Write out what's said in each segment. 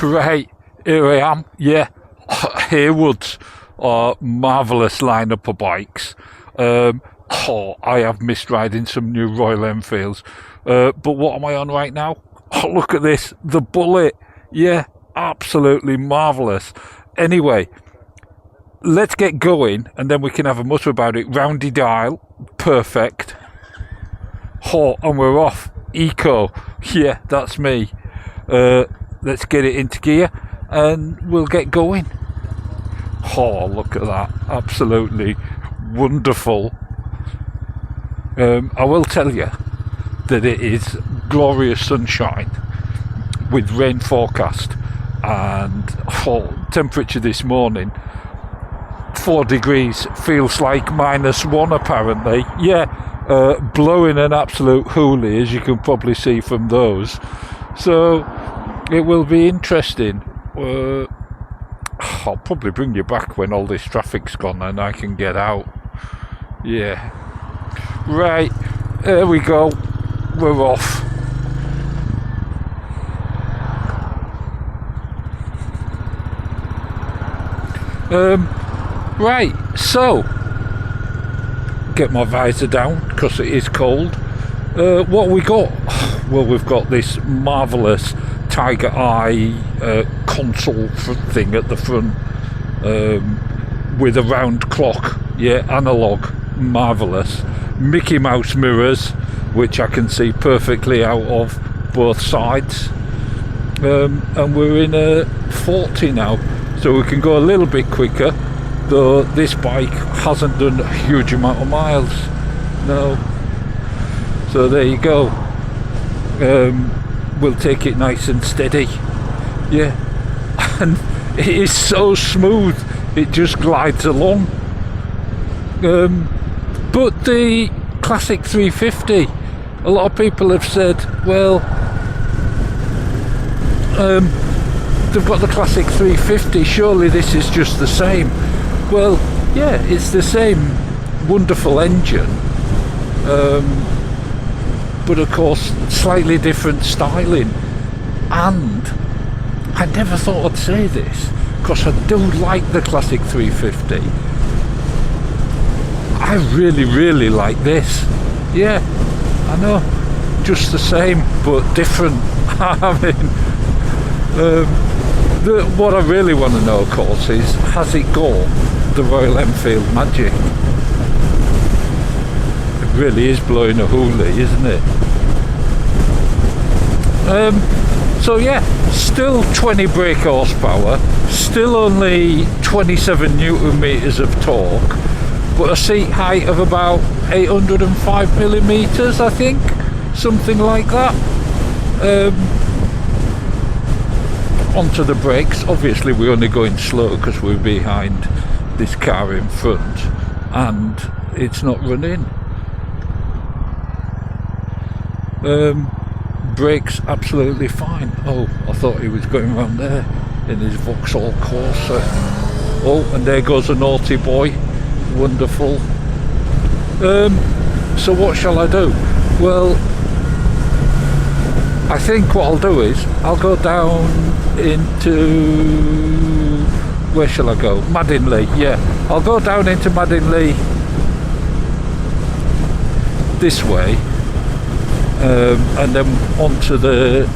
Right, here I am. Yeah, Haywards are marvellous lineup of bikes. I have missed riding some new Royal Enfields. But what am I on right now? Oh, look at this, the Bullet. Yeah, absolutely marvellous. Anyway, let's get going and then we can have a mutter about it. Roundy dial, perfect. Oh, and we're off. Eco, yeah, that's me. Let's get it into gear and we'll get going. Oh, look at that, absolutely wonderful. I will tell you that it is glorious sunshine with rain forecast, and temperature this morning 4 degrees, feels like -1 apparently. Yeah, blowing an absolute hoolie, as you can probably see from those. So it will be interesting. I'll probably bring you back when all this traffic's gone and I can get out. Yeah. Right, there we go. We're off. Right, so get my visor down because it is cold. What we got? Well, we've got this marvellous Tiger Eye console thing at the front with a round clock. Yeah, analog, marvellous. Mickey Mouse mirrors, which I can see perfectly out of both sides. And we're in a 40 now, so we can go a little bit quicker, though this bike hasn't done a huge amount of miles. No. So there you go. We'll take it nice and steady. Yeah. And it is so smooth, it just glides along. But the classic 350, a lot of people have said, well, they've got the classic 350, surely this is just the same. Well, yeah, it's the same wonderful engine, but of course slightly different styling. And I never thought I'd say this, because I do like the classic 350. I really like this. Yeah, I know, just the same but different. I mean, what I really want to know, of course, is has it got the Royal Enfield magic? It really is blowing a hoolie, isn't it? So yeah, still 20 brake horsepower, still only 27 newton meters of torque, but a seat height of about 805 millimeters, I think, something like that. Onto the brakes, obviously we're only going slow because we're behind this car in front and it's not running. Brakes absolutely fine. Oh, I thought he was going around there in his Vauxhall Corsa. Oh, and there goes a naughty boy. Wonderful. So what shall I do? Well, I think what I'll do is I'll go down into, where shall I go? Madinley. Yeah, I'll go down into Madinley this way, and then onto the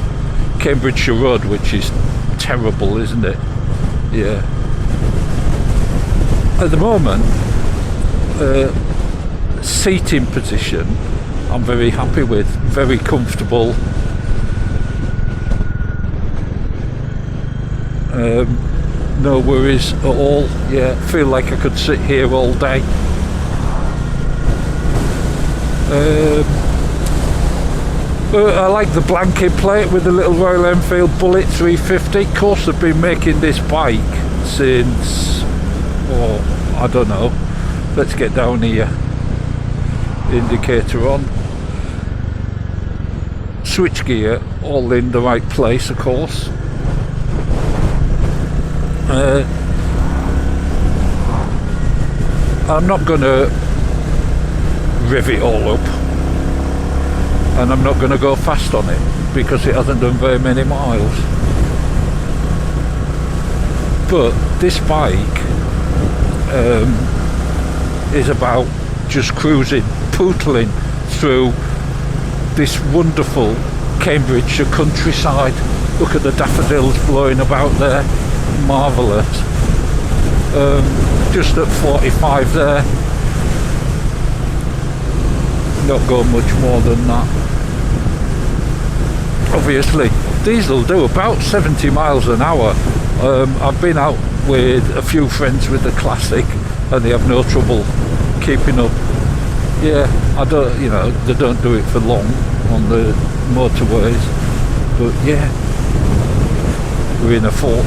Cambridgeshire Road, which is terrible, isn't it? Yeah. At the moment, seating position I'm very happy with, very comfortable. No worries at all. Yeah, feel like I could sit here all day. I like the blanket plate with the little Royal Enfield Bullet 350. Of course, they've been making this bike since, I don't know. Let's get down here. Indicator on. Switch gear all in the right place, of course. I'm not going to rev it all up, and I'm not going to go fast on it because it hasn't done very many miles. But this bike is about just cruising, pootling through this wonderful Cambridgeshire countryside. Look at the daffodils blowing about there, marvellous. Just at 45 there, not going much more than that. Obviously these will do about 70 miles an hour. I've been out with a few friends with the Classic and they have no trouble keeping up. Yeah, I don't, you know, they don't do it for long on the motorways, but yeah, we're in a 40,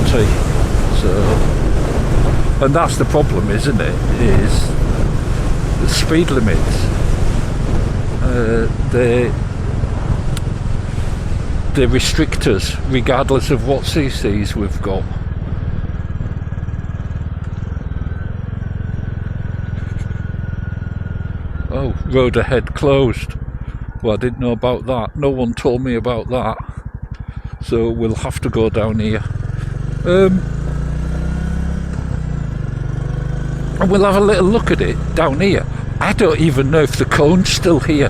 so. And that's the problem, isn't it? Is the speed limits. They restrict us regardless of what CCs we've got. Oh, road ahead closed. Well, I didn't know about that. No one told me about that. So we'll have to go down here. And we'll have a little look at it down here. I don't even know if the cone's still here.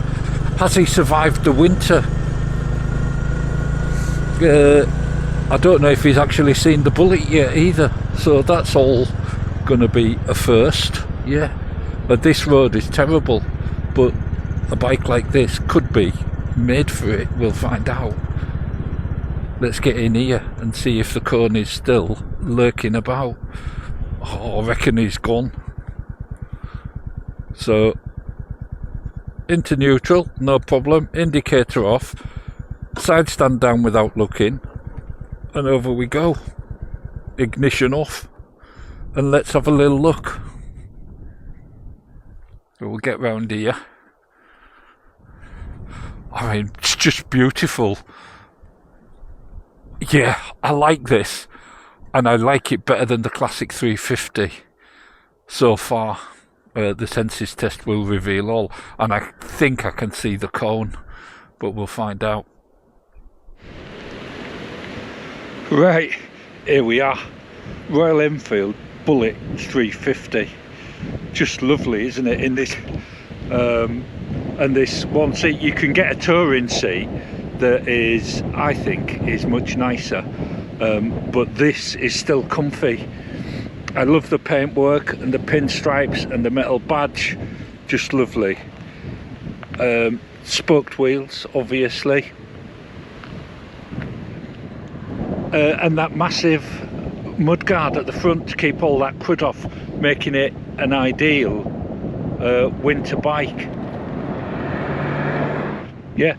Has he survived the winter? I don't know if he's actually seen the Bullet yet either. So that's all going to be a first. Yeah. But this road is terrible. But a bike like this could be made for it. We'll find out. Let's get in here and see if the cone is still lurking about. Oh, I reckon he's gone. So, into neutral, no problem. Indicator off. Side stand down without looking. And over we go. Ignition off. And let's have a little look. So we'll get round here. I mean, it's just beautiful. Yeah, I like this. And I like it better than the Classic 350 so far. The senses test will reveal all, and I think I can see the cone, but we'll find out. Right, here we are. Royal Enfield Bullet 350. Just lovely, isn't it? In this and this one seat, you can get a touring seat that is, I think, is much nicer. But this is still comfy. I love the paintwork and the pinstripes and the metal badge, just lovely. Spoked wheels, obviously, and that massive mudguard at the front to keep all that crud off, making it an ideal winter bike. Yeah,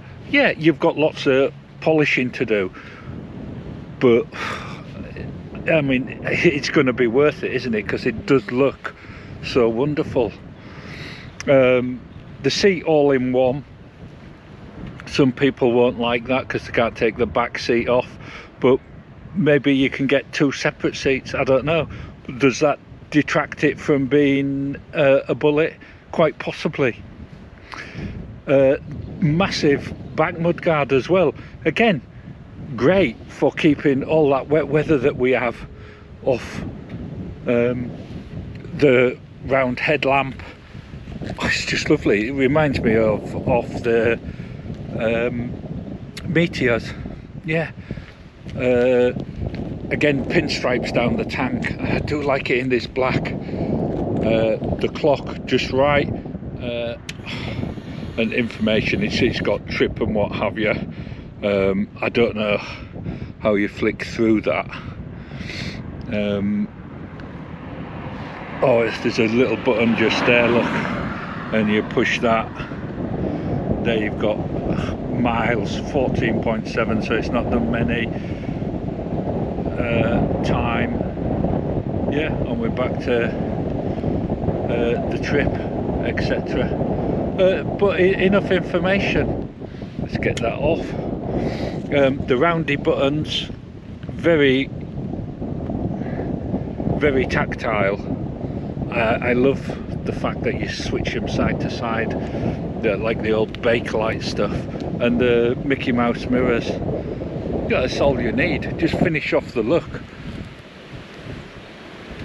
you've got lots of polishing to do, but I mean, it's going to be worth it, isn't it? Because it does look so wonderful. The seat all in one. Some people won't like that because they can't take the back seat off, but maybe you can get two separate seats. I don't know. Does that detract it from being a Bullet? Quite possibly. Massive back mudguard as well. Again, great for keeping all that wet weather that we have off. The round headlamp, it's just lovely. It reminds me of the Meteors. Yeah. Again, pinstripes down the tank. I do like it in this black. The clock just right, and information. It's got trip and what have you. I don't know how you flick through that. Oh, there's a little button just there, look, and you push that. There you've got miles, 14.7, so it's not that many. Time, yeah, and we're back to the trip, etc. But enough information. Let's get that off. The roundy buttons, very tactile. I love the fact that you switch them side to side, like the old Bakelite stuff, and the Mickey Mouse mirrors. Yeah, that's all you need. Just finish off the look.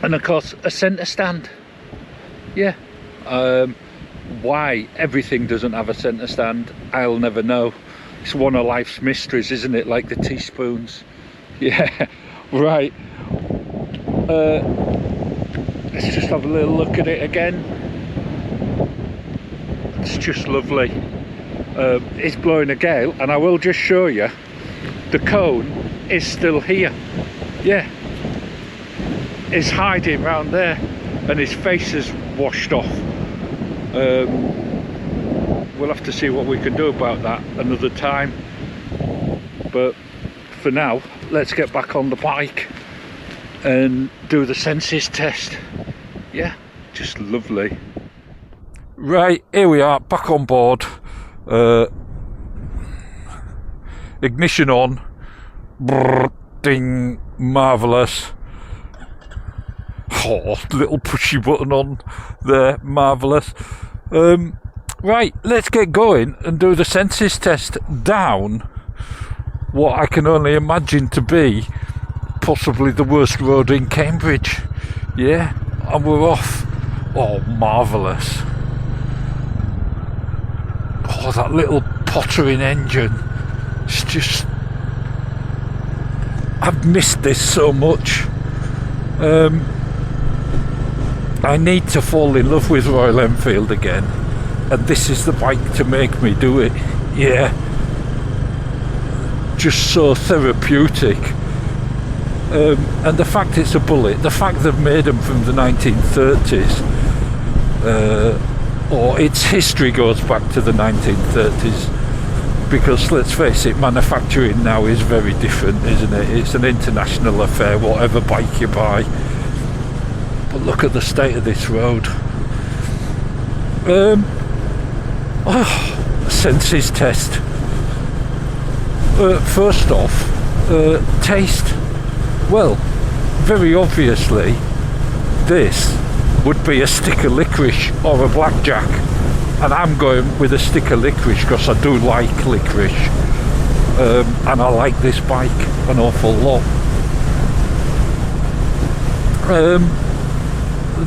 And of course a centre stand. Yeah. Why everything doesn't have a centre stand, I'll never know. It's one of life's mysteries, isn't it? Like the teaspoons. Yeah. Right. Let's just have a little look at it again. It's just lovely. It's blowing a gale, and I will just show you the cone is still here. Yeah, it's hiding round there, and his face is washed off. We'll have to see what we can do about that another time, but for now let's get back on the bike and do the senses test. Yeah, just lovely. Right, here we are, back on board. Ignition on. Brrr, ding, marvellous. Oh, little pushy button on there, marvellous. Right, let's get going and do the senses test down what I can only imagine to be possibly the worst road in Cambridge. Yeah, and we're off. Oh, marvellous. Oh, that little pottering engine. It's just... I've missed this so much. I need to fall in love with Royal Enfield again, and this is the bike to make me do it. Yeah, just so therapeutic. And the fact it's a Bullet, the fact they've made them from the 1930s, or its history goes back to the 1930s, because let's face it, manufacturing now is very different, isn't it? It's an international affair, whatever bike you buy. But look at the state of this road. Senses test. First off, taste. Well, very obviously, this would be a stick of licorice or a blackjack, and I'm going with a stick of licorice because I do like licorice, and I like this bike an awful lot.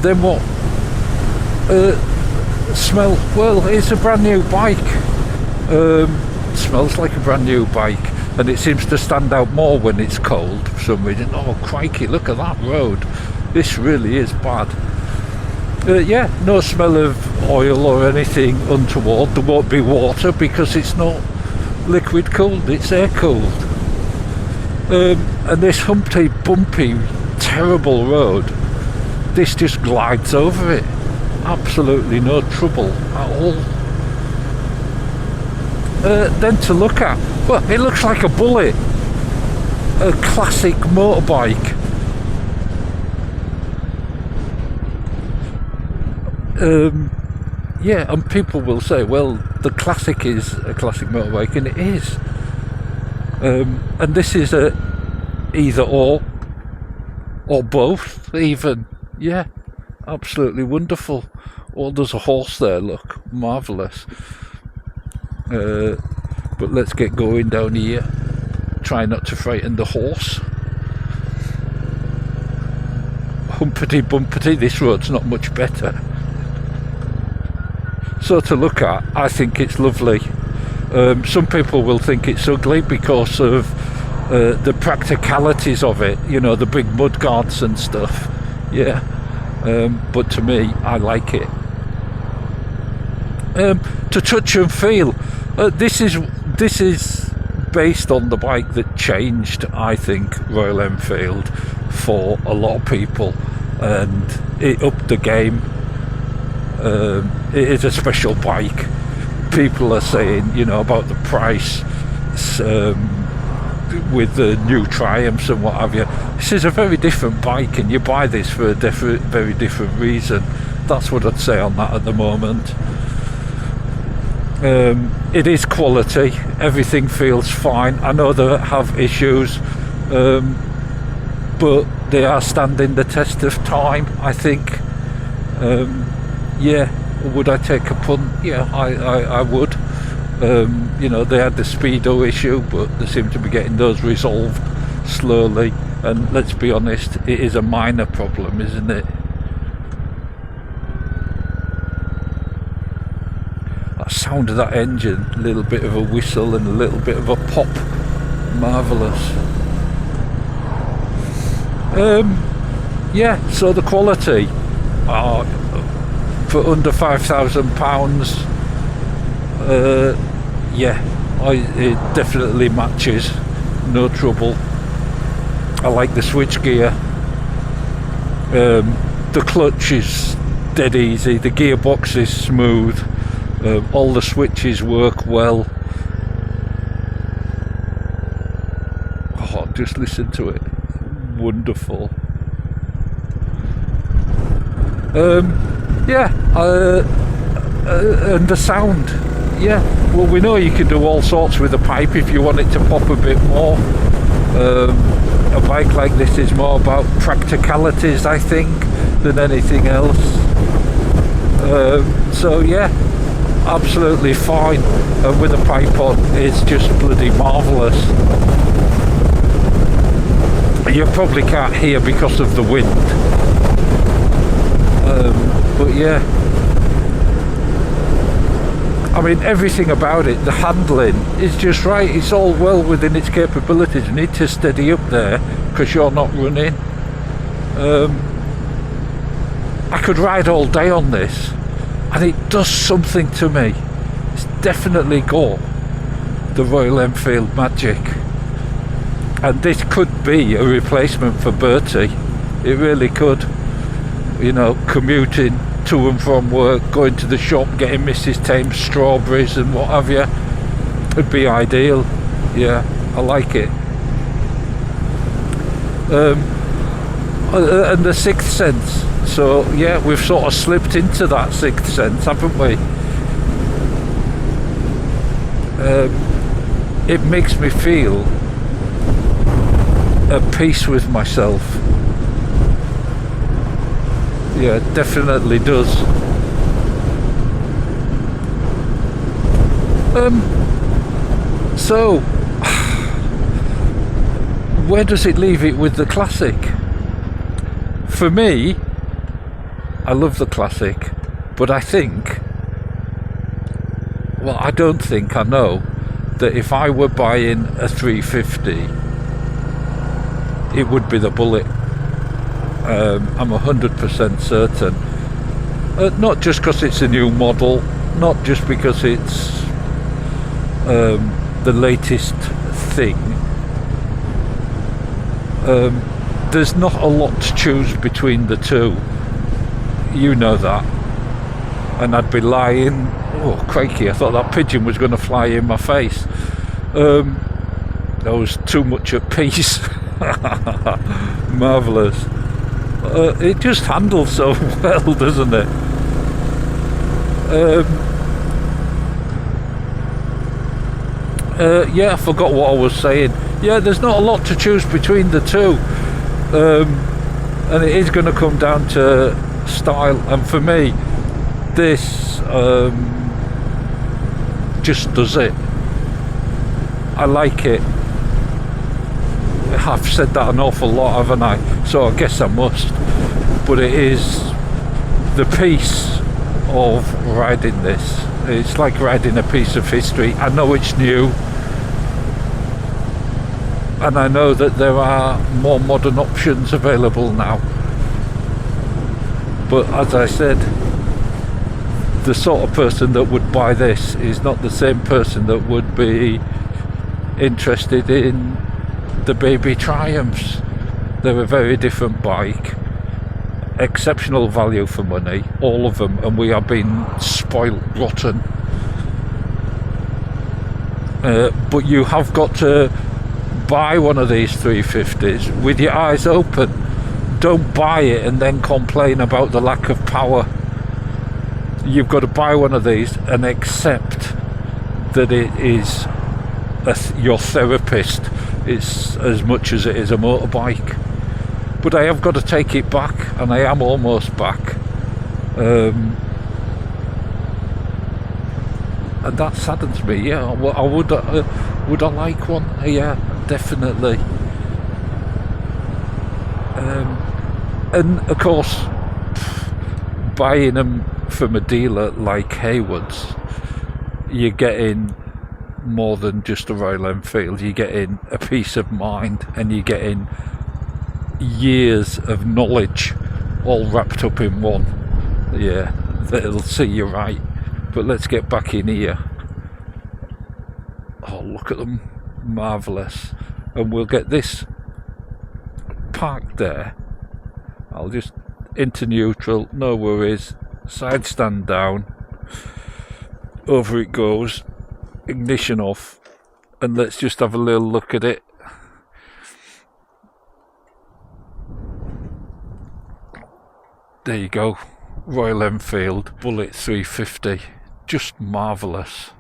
Then what? Smell. Well, it's a brand new bike. Smells like a brand new bike, and it seems to stand out more when it's cold for some reason. Oh crikey, look at that road. This really is bad. Yeah, no smell of oil or anything untoward. There won't be water because it's not liquid cooled, it's air cooled. And this humpty bumpy terrible road, this just glides over it. Absolutely no trouble at all. Then to look at, well, it looks like a Bullet, a classic motorbike. Yeah, and people will say, well, the Classic is a classic motorbike, and it is. And this is a either or both, even. Yeah, absolutely wonderful. Oh, there's a horse there, look, marvellous. But let's get going down here. Try not to frighten the horse. Humpity bumpity, this road's not much better. So to look at, I think it's lovely. Some people will think it's ugly because of the practicalities of it, you know, the big mud guards and stuff. Yeah, but to me, I like it. To touch and feel, this is based on the bike that changed, I think, Royal Enfield for a lot of people, and it upped the game. It is a special bike. People are saying, you know, about the price, with the new Triumphs and what have you. This is a very different bike, and you buy this for a very different reason. That's what I'd say on that at the moment. It is quality. Everything feels fine. I know they have issues, but they are standing the test of time, I think. Yeah, would I take a punt? Yeah, I would. You know, they had the speedo issue, but they seem to be getting those resolved slowly. And let's be honest, it is a minor problem, isn't it? That sound of that engine, a little bit of a whistle and a little bit of a pop, marvellous. Yeah, so the quality, for under £5,000, yeah, it definitely matches, no trouble. I like the switch gear. The clutch is dead easy, the gearbox is smooth, all the switches work well. Oh, just listen to it, wonderful. Yeah, and the sound, yeah, well, we know you can do all sorts with a pipe if you want it to pop a bit more. A bike like this is more about practicalities, I think, than anything else. So yeah, absolutely fine. And with a pipe on, it's just bloody marvellous. You probably can't hear because of the wind. But yeah, I mean, everything about it, the handling is just right. It's all well within its capabilities. You need to steady up there because you're not running. I could ride all day on this and it does something to me. It's definitely got the Royal Enfield magic, and this could be a replacement for Bertie. It really could. You know, commuting to and from work, going to the shop, getting Mrs. Tame's strawberries and what have you. It'd be ideal. Yeah, I like it. And the sixth sense. So yeah, we've sort of slipped into that sixth sense, haven't we? It makes me feel at peace with myself. Yeah, it definitely does. So, where does it leave it with the Classic? For me, I love the Classic, but I think, well, I don't think, I know, that if I were buying a 350, it would be the Bullet. I'm 100% certain. Not just because it's a new model, not just because it's the latest thing. There's not a lot to choose between the two. You know that. And I'd be lying. Oh, crikey, I thought that pigeon was going to fly in my face. I was too much at peace. Marvellous. It just handles so well, doesn't it? Yeah, I forgot what I was saying. Yeah, there's not a lot to choose between the two, and it is going to come down to style. And for me, this just does it. I like it. I've said that an awful lot, haven't I? So I guess I must. But it is the peace of riding this. It's like riding a piece of history. I know it's new, and I know that there are more modern options available now. But as I said, the sort of person that would buy this is not the same person that would be interested in the baby Triumphs. They're a very different bike, exceptional value for money, all of them, and we are being spoilt rotten. But you have got to buy one of these 350s with your eyes open. Don't buy it and then complain about the lack of power. You've got to buy one of these and accept that it is your therapist. It's as much as it is a motorbike. But I have got to take it back, and I am almost back. And that saddens me. Yeah, I would I like one? Yeah, definitely. And of course, buying them from a dealer like Haywards, you're getting more than just a Royal Enfield. You're getting a peace of mind, and you're getting years of knowledge all wrapped up in one. Yeah, that'll see you right. But let's get back in here. Oh, look at them, marvellous. And we'll get this parked there. I'll just into neutral, no worries, side stand down, over it goes, ignition off, and let's just have a little look at it. There you go, Royal Enfield Bullet 350, just marvellous.